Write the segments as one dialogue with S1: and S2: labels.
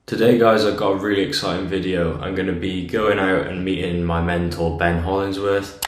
S1: Today guys, I've got a really exciting video. I'm going to be going out and meeting my mentor Ben Hollingsworth,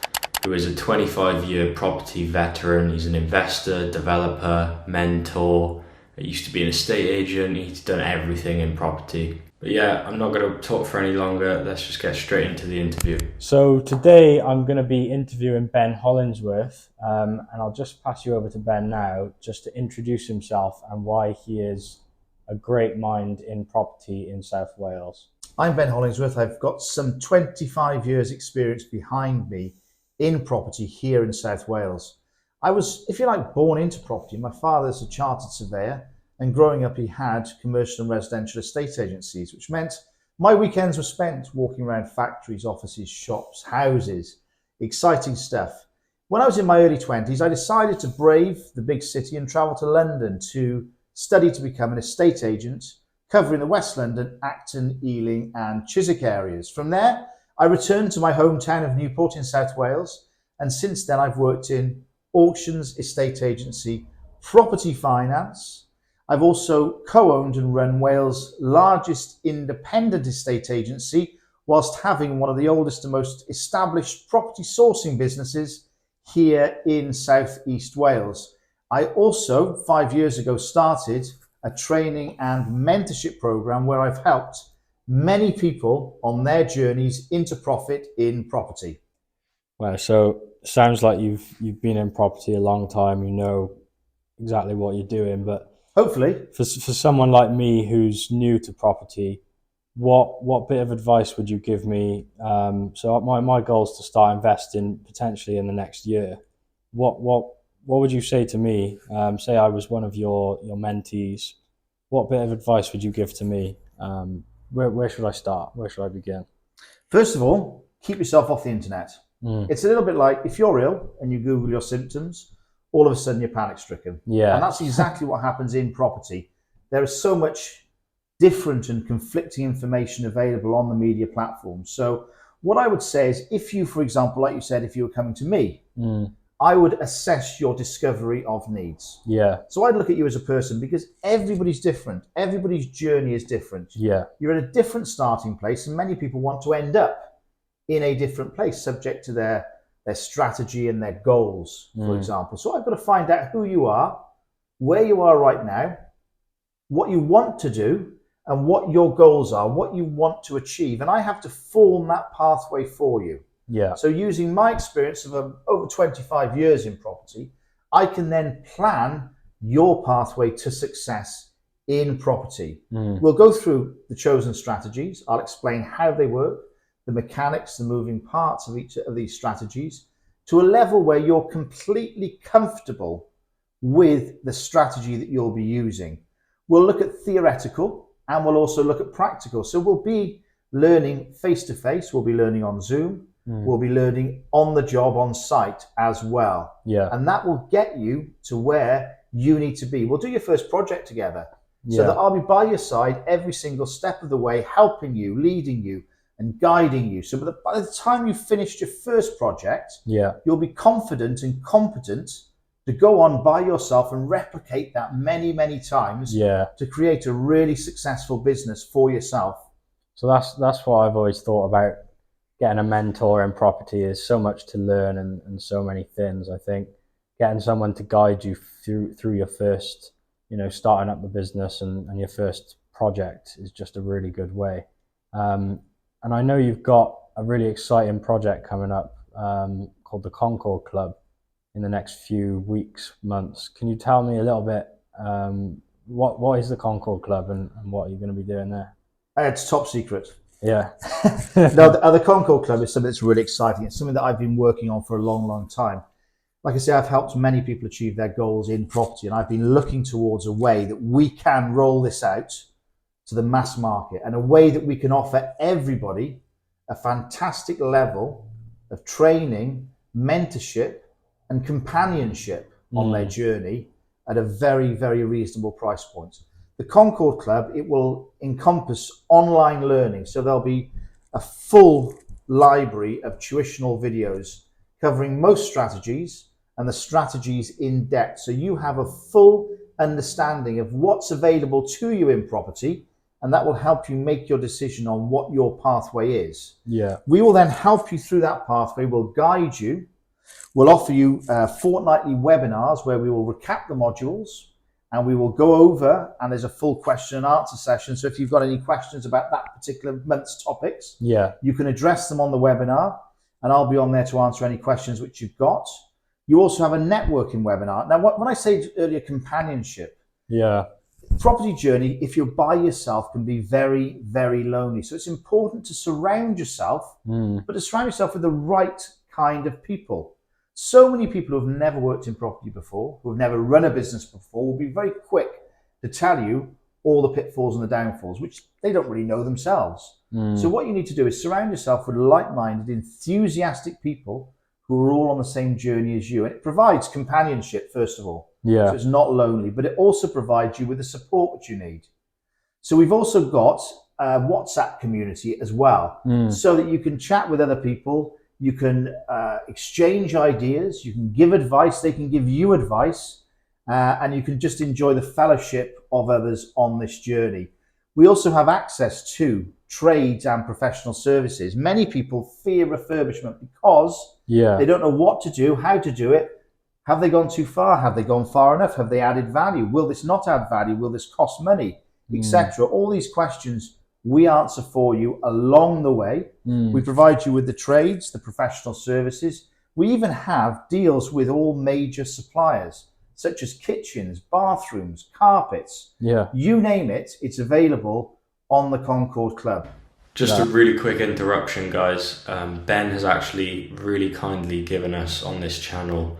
S1: who is a 25-year property veteran. He's an investor, developer, mentor. He used to be an estate agent. He's done everything in property. But yeah, I'm not going to talk for any longer. Let's just get straight into the interview.
S2: So today I'm going to be interviewing Ben Hollingsworth, and I'll just pass you over to Ben now just to introduce himself and why he is a great mind in property in South Wales.
S3: I'm Ben Hollingsworth. I've got some 25 years experience behind me in property here in South Wales. I was, if you like, born into property. My father's a chartered surveyor, and growing up he had commercial and residential estate agencies, which meant my weekends were spent walking around factories, offices, shops, houses, exciting stuff. When I was in my early 20s, I decided to brave the big city and travel to London to study to become an estate agent, covering the West London, Acton, Ealing and Chiswick areas. From there, I returned to my hometown of Newport in South Wales, and since then I've worked in auctions, estate agency, property finance. I've also co-owned and run Wales' largest independent estate agency, whilst having one of the oldest and most established property sourcing businesses here in South East Wales. I also, 5 years ago, started a training and mentorship program where I've helped many people on their journeys into profit in property.
S2: Well, so sounds like you've been in property a long time. You know exactly what you're doing, but
S3: Hopefully,
S2: for someone like me who's new to property, what bit of advice would you give me? So my goal is to start investing potentially in the next year. What would you say to me? Say I was one of your mentees. What bit of advice would you give to me? Where should I start? Where should I begin?
S3: first of all, keep yourself off the internet.
S2: Mm.
S3: It's a little bit like if you're ill and you Google your symptoms, all of a sudden you're panic stricken. And
S2: Yeah,
S3: that's exactly what happens in property. There is so much different and conflicting information available on the media platforms. So what I would say is, if you, for example, like you said, if you were coming to me, I would assess your discovery of needs.
S2: yeah,
S3: So I'd look at you as a person, because everybody's different. Everybody's journey is different.
S2: yeah,
S3: You're at a different starting place, and many people want to end up in a different place, subject to their strategy and their goals, for example. So I've got to find out who you are, where you are right now, what you want to do, and what your goals are, what you want to achieve. And I have to form that pathway for you.
S2: yeah,
S3: So using my experience of over 25 years in property, I can then plan your pathway to success in property. We'll go through the chosen strategies. I'll explain how they work, the mechanics, the moving parts of each of these strategies, to a level where you're completely comfortable with the strategy that you'll be using. We'll look at theoretical and we'll also look at practical. So we'll be learning face-to-face, we'll be learning on Zoom, we'll be learning on the job, on site as well.
S2: yeah,
S3: And that will get you to where you need to be. We'll do your first project together, so
S2: yeah,
S3: that I'll be by your side every single step of the way, helping you, leading you, and guiding you. So by the time you've finished your first project,
S2: yeah.
S3: you'll be confident and competent to go on by yourself and replicate that many, many times,
S2: Yeah.
S3: to create a really successful business for yourself.
S2: So that's what I've always thought about getting a mentor in property. Is so much to learn and so many things. I think getting someone to guide you through your first, starting up the business and your first project is just a really good way. And I know you've got a really exciting project coming up called the Concorde Club in the next few weeks, months. Can you tell me a little bit, what is the Concorde Club and what are you going to be doing there?
S3: It's top secret.
S2: Yeah.
S3: No, the Concorde Club is something that's really exciting. It's something that I've been working on for a long, long time. Like I say, I've helped many people achieve their goals in property, and I've been looking towards a way that we can roll this out to the mass market, and a way that we can offer everybody a fantastic level of training, mentorship, and companionship on their journey at a very, very reasonable price point. The Concorde Club, it will encompass online learning. So there'll be a full library of tuitional videos covering most strategies, and the strategies in depth. So you have a full understanding of what's available to you in property, and that will help you make your decision on what your pathway is.
S2: Yeah.
S3: We will then help you through that pathway. We'll guide you. We'll offer you fortnightly webinars where we will recap the modules and we will go over, and there's a full question and answer session. So if you've got any questions about that particular month's topics, you can address them on the webinar, and I'll be on there to answer any questions which you've got. You also have a networking webinar. Now, when I said earlier companionship, property journey, if you're by yourself, can be very, very lonely. So it's important to surround yourself, but to surround yourself with the right kind of people. So many people who have never worked in property before, who have never run a business before, will be very quick to tell you all the pitfalls and the downfalls, which they don't really know themselves. So what you need to do is surround yourself with like-minded, enthusiastic people who are all on the same journey as you. And it provides companionship, first of all. So it's not lonely, but it also provides you with the support that you need. So we've also got a WhatsApp community as well, so that you can chat with other people. You can exchange ideas, you can give advice, they can give you advice, and you can just enjoy the fellowship of others on this journey. We also have access to trades and professional services. Many people fear refurbishment because they don't know what to do, how to do it. Have they gone too far? Have they gone far enough? Have they added value? Will this not add value? Will this cost money? Etc. All these questions we answer for you along the way. We provide you with the trades, the professional services. We even have deals with all major suppliers, such as kitchens, bathrooms, carpets. You name it, it's available on the Concorde Club.
S1: Just a really quick interruption, guys. Ben has actually really kindly given us on this channel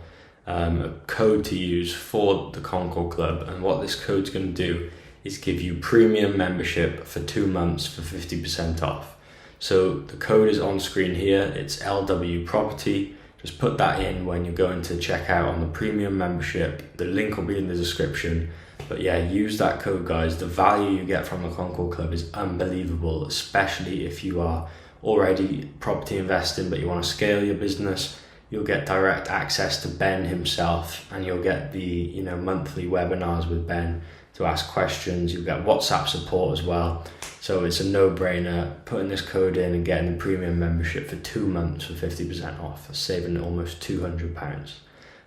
S1: a code to use for the Concord Club, and what this code's going to do is give you premium membership for 2 months for 50% off. So the code is on screen here. It's LW Property. Just put that in when you're going to check out on the premium membership. The link will be in the description. But yeah, use that code, guys. The value you get from the Concord Club is unbelievable, especially if you are already property investing but you want to scale your business. You'll get direct access to Ben himself, and you'll get the monthly webinars with Ben to ask questions. You'll get WhatsApp support as well. So it's a no-brainer putting this code in and getting the premium membership for 2 months for 50% off, saving almost £200.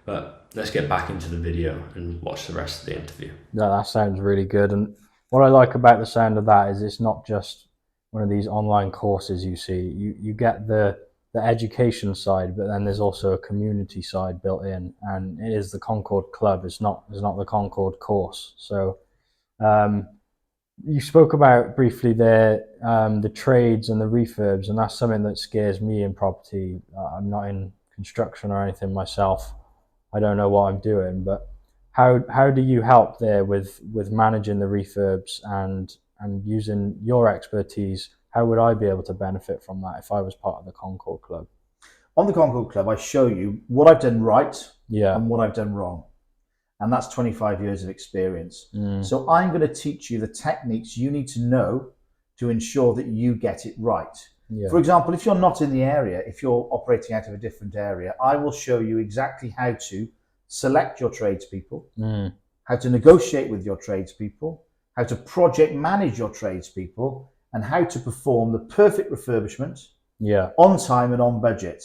S1: But let's get back into the video and watch the rest of the interview.
S2: That sounds really good. And what I like about the sound of that is it's not just one of these online courses you see. You get the education side, but then there's also a community side built in, and it is the Concorde Club. It's not the Concorde course. So you spoke about briefly there the trades and the refurbs, and that's something that scares me in property. I'm not in construction or anything myself. I don't know what I'm doing, but how do you help there with managing the refurbs and using your expertise? How would I be able to benefit from that if I was part of the Concorde Club?
S3: On the Concorde Club, I show you what I've done right and what I've done wrong. And that's 25 years of experience. So I'm going to teach you the techniques you need to know to ensure that you get it right. For example, if you're not in the area, if you're operating out of a different area, I will show you exactly how to select your tradespeople, how to negotiate with your tradespeople, how to project manage your tradespeople, and how to perform the perfect refurbishment on time and on budget.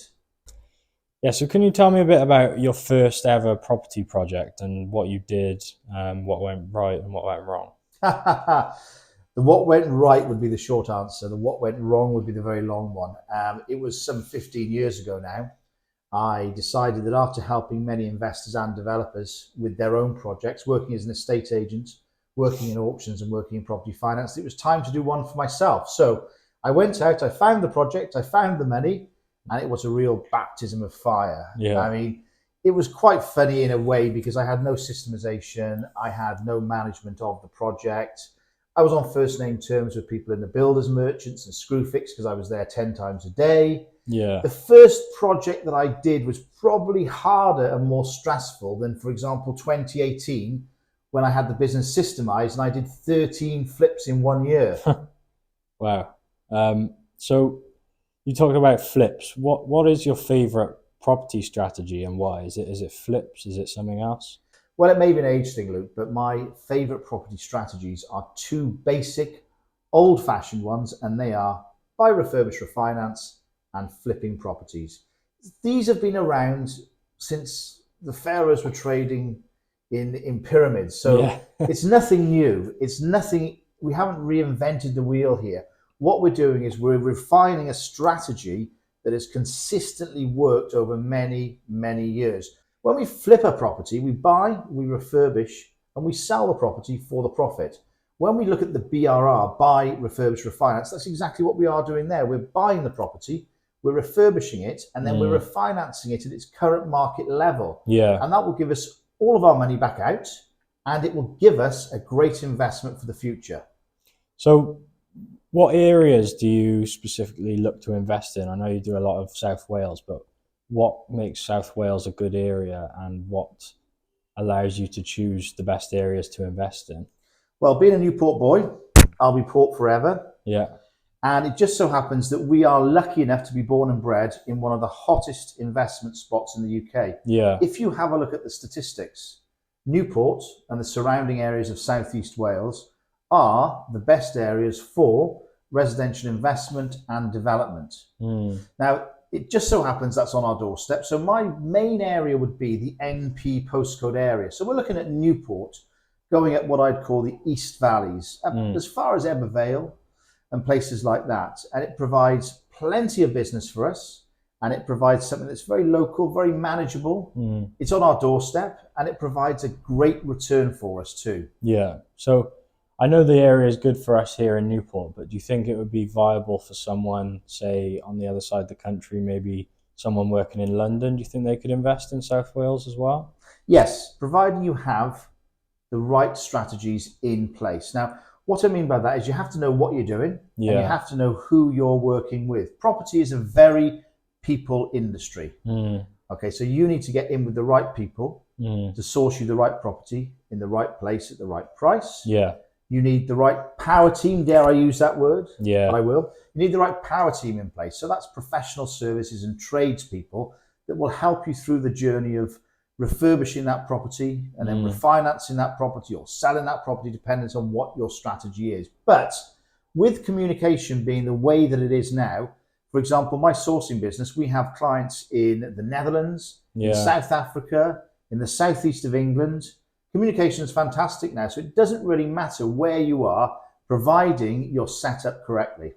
S2: So can you tell me a bit about your first ever property project and what you did, what went right and what went wrong?
S3: The what went right would be the short answer. The what went wrong would be the very long one. It was some 15 years ago now. I decided that after helping many investors and developers with their own projects, working as an estate agent, working in auctions and working in property finance, it was time to do one for myself. So I went out, I found the project, I found the money, and it was a real baptism of fire. I mean, it was quite funny in a way because I had no systemization, I had no management of the project. I was on first name terms with people in the builders, merchants and Screwfix because I was there 10 times a day. The first project that I did was probably harder and more stressful than, for example, 2018, when I had the business systemized and I did 13 flips in 1 year.
S2: Wow. So you talked about flips. What is your favorite property strategy and why? Is it flips? Is it something else?
S3: Well, it may be an age thing, Luke, but my favorite property strategies are two basic old-fashioned ones, and they are buy, refurbish, refinance, and flipping properties. These have been around since the pharaohs were trading in pyramids. So
S2: Yeah.
S3: it's nothing new. It's nothing, we haven't reinvented the wheel here. What we're doing is we're refining a strategy that has consistently worked over many, many years. When we flip a property, we buy, we refurbish, and we sell the property for the profit. When we look at the BRR, buy, refurbish, refinance, that's exactly what we are doing there. We're buying the property, we're refurbishing it, and then we're refinancing it at its current market level.
S2: Yeah.
S3: And that will give us all of our money back out, and it will give us a great investment for the future.
S2: So what areas do you specifically look to invest in? I know you do a lot of South Wales, but what makes South Wales a good area, and what allows you to choose the best areas to invest in?
S3: Well, being a Newport boy, I'll be Port forever.
S2: Yeah.
S3: And it just so happens that we are lucky enough to be born and bred in one of the hottest investment spots in the UK.
S2: Yeah.
S3: If you have a look at the statistics, Newport and the surrounding areas of Southeast Wales are the best areas for residential investment and development. Now, it just so happens that's on our doorstep. So my main area would be the NP postcode area. So we're looking at Newport, going at what I'd call the East Valleys, as far as Ebbw Vale and places like that. And it provides plenty of business for us, and it provides something that's very local, very manageable. It's on our doorstep, and it provides a great return for us too.
S2: Yeah. So I know the area is good for us here in Newport, but do you think it would be viable for someone, say, on the other side of the country, maybe someone working in London? Do you think they could invest in South Wales as well?
S3: Yes, providing you have the right strategies in place. Now, what I mean by that is you have to know what you're doing, and you have to know who you're working with. Property is a very people industry. Okay, so you need to get in with the right people to source you the right property in the right place at the right price.
S2: Yeah.
S3: You need the right power team, dare I use that word?
S2: Yeah.
S3: But I will. You need the right power team in place. So that's professional services and tradespeople that will help you through the journey of refurbishing that property and then refinancing that property or selling that property, depending on what your strategy is. But with communication being the way that it is now, for example, my sourcing business, we have clients in the Netherlands, in South Africa, in the southeast of England. Communication is fantastic now, so it doesn't really matter where you are, providing you're set up correctly.